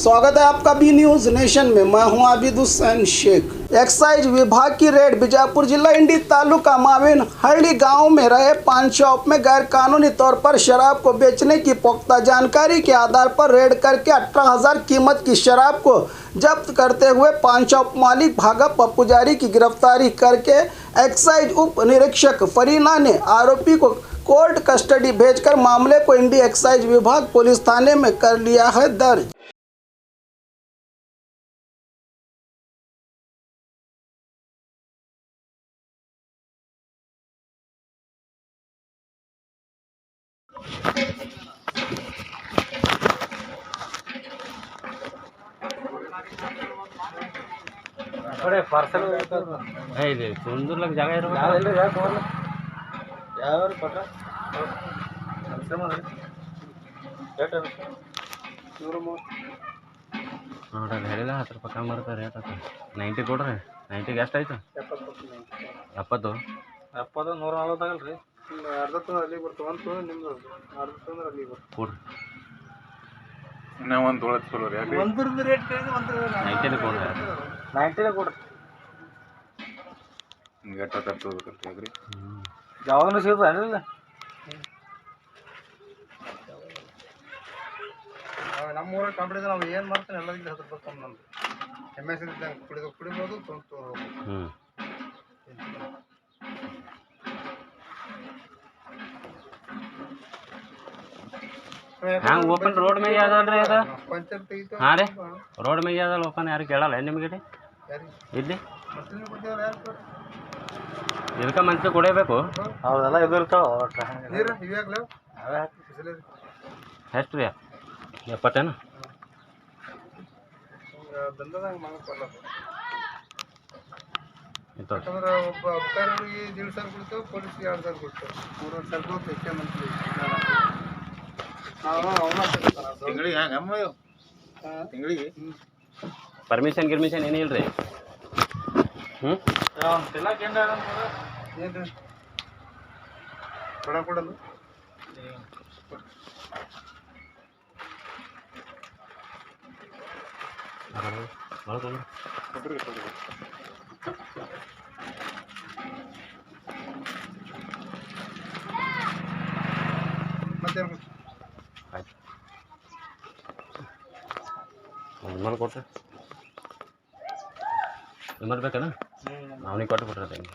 स्वागत है आपका बी न्यूज नेशन में। मैं हूं आबिद हुसैन शेख। एक्साइज विभाग की रेड बीजापुर जिला इंडी तालुका माविन हल्ली गांव में रहे पान शॉप में गैर कानूनी तौर पर शराब को बेचने की पुख्ता जानकारी के आधार पर रेड करके 18,000 कीमत की शराब को जब्त करते हुए पान शॉप मालिक भागा पप्पूजारी की गिरफ्तारी करके एक्साइज उप निरीक्षक फरीना ने आरोपी को कोर्ट कस्टडी भेजकर मामले को इंडी एक्साइज विभाग पुलिस थाने में कर लिया है दर्ज। थोड़े पार्सल है ಇದೆ ಸುಂದರ ಲಗ ಜಾಗ ಇರೋ ಯಾವ ಇಲ್ಲ ಜಾಗ ತೋರ್ಲ ಯಾವ ಪಟ ಕೆಲಸ ಮಾಡಿ ರೇಟ್ ನೋಡ್ರಿ ಹೇಳಿಲ್ಲ 10 ರೂಪಾಯಿ ಕಮ್ಮಿ ಮಾಡ್ತಾರೆ ರೇಟ್ ಆತ 90 ಕೊಡ್ರಿ 90 ಗೆ ಎಷ್ಟು ಆಯ್ತು 70 70 140 ಆಗಲ್ರಿ ಅರ್ಧ ton ಅಲ್ಲಿ ಬರ್ತವೆ ಅಂತ ನಿಮ್ದು ಅರ್ಧ ton ಅಲ್ಲಿ ಬರ್ತವೆ ಕೊಡ್ರಿ ಇನ್ನೂ ಒಂದು ತೊಳತ್ ಕೊಡ್ರಿ ಯಾಕೆ ಒಂದರದ ರೇಟ್ ಕೇಳಿದ್ರೆ ಒಂದು 90 ಕೊಡ್ರಿ 90 ಕೊಡ್ರಿ ಹಿಂಗೆ ತಗೋಬೇಕಲ್ರಿ ಯಾವಾಗಲೂ ಸಿಗ್ತದೆ ಏನಿಲ್ಲ ನಮ್ಮ ಊರಾಗ ಕಂಪ್ನಿದ ನಾವು ಏನು ಮಾಡ್ತಾನೆ ಎಲ್ಲರಿಗೂ 10 ರೂಪಾಯಿ ಕಮ್ಮಿ ನಮ್ದು MS ಕುಡಿಬೋದು ತೊಗೊಂಡು ಹ್ಯಾಂಗ ಓಪನ್ ರೋಡ್ ಮೇಲೆ ಯಾವ್ದಲ್ರಿ ಅದ ಹಾಂ ರೀ ರೋಡ್ ಮೇಲೆ ಯಾವ್ದಲ್ಲ ಓಪನ್ ಯಾರು ಕೇಳಲ್ಲ ನಿಮಗೆ ರೀ ಇಲ್ಲಿ ಇದಕ್ಕೆ ಮಂತ್ಲಿ ಕೊಡಬೇಕು ಹೌದಲ್ಲ ಇದು ಇರ್ತಾವ ಎಷ್ಟು ರೀ 70 ಒಬ್ಬ ಅಧಿಕಾರಿಗಳಿಗೆ 1,500 ಕೊಡ್ತೇವೆ ಪೊಲೀಸ್ಗೆ 2,000 ಕೊಡ್ತೇವೆ 3,000 ಕೊಡ್ತೇವೆ ಮಂತ್ಲಿ ತಿಂಗಳಿಗೆ ಹೆಂಗಮ್ಮ ತಿಂಗಳಿಗೆ ಪರ್ಮಿಷನ್ ಗಿರ್ಮಿಷನ್ ಏನಿಲ್ಲ ರೀ ತಿನ್ನಕ್ಕೆ ಏನು ರೀ ಕೊಡೋದು ಕೊಡ್ರಿ ಮತ್ತೇನು ಆಯ್ತು ನಿಮ್ಮಲ್ಲಿ ಕೊಟ್ರಿ ನಿಮ್ಮಲ್ಲಿ ಬೇಕೇನ ಅವನಿಗೆ ಕೊಟ್ಟು ಬಿಟ್ರೆ ಹೆಂಗೆ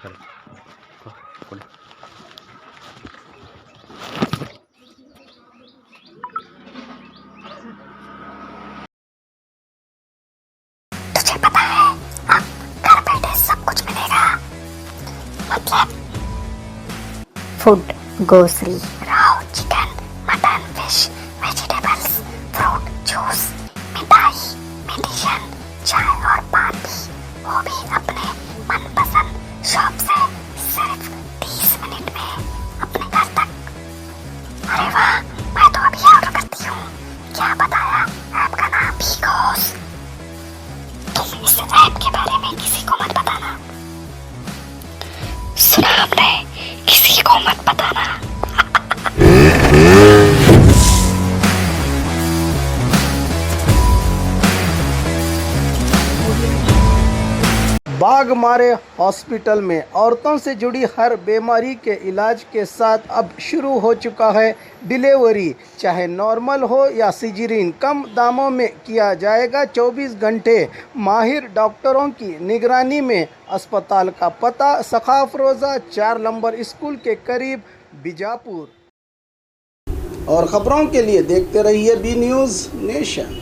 ಸರಿ ಕೊಡಿ food, grocery, raw chicken, mutton, fish, vegetables, fruit, juice, मिठाई, मेडिसिन, चाय और पान भी वो भी अपने मनपसंद शॉप से सिर्फ 30 मिनट में अपने घर तक। अरे वाह, मैं तो अभी ऑर्डर करती हूँ। क्या बताया? ऐप का नाम बिगोस। तुम इस ऐप के बारे में किसी को मत बताना। सुना हमने? किसी को मत बताना। बाघ मारे हॉस्पिटल में औरतों से जुड़ी हर बीमारी के इलाज के साथ अब शुरू हो चुका है डिलीवरी। चाहे नॉर्मल हो या सिजेरियन, कम दामों में किया जाएगा। 24 घंटे माहिर डॉक्टरों की निगरानी में। अस्पताल का पता सखाफ रोज़ा 4 नंबर स्कूल के करीब बीजापुर। और ख़बरों के लिए देखते रहिए बी न्यूज़ नेशन।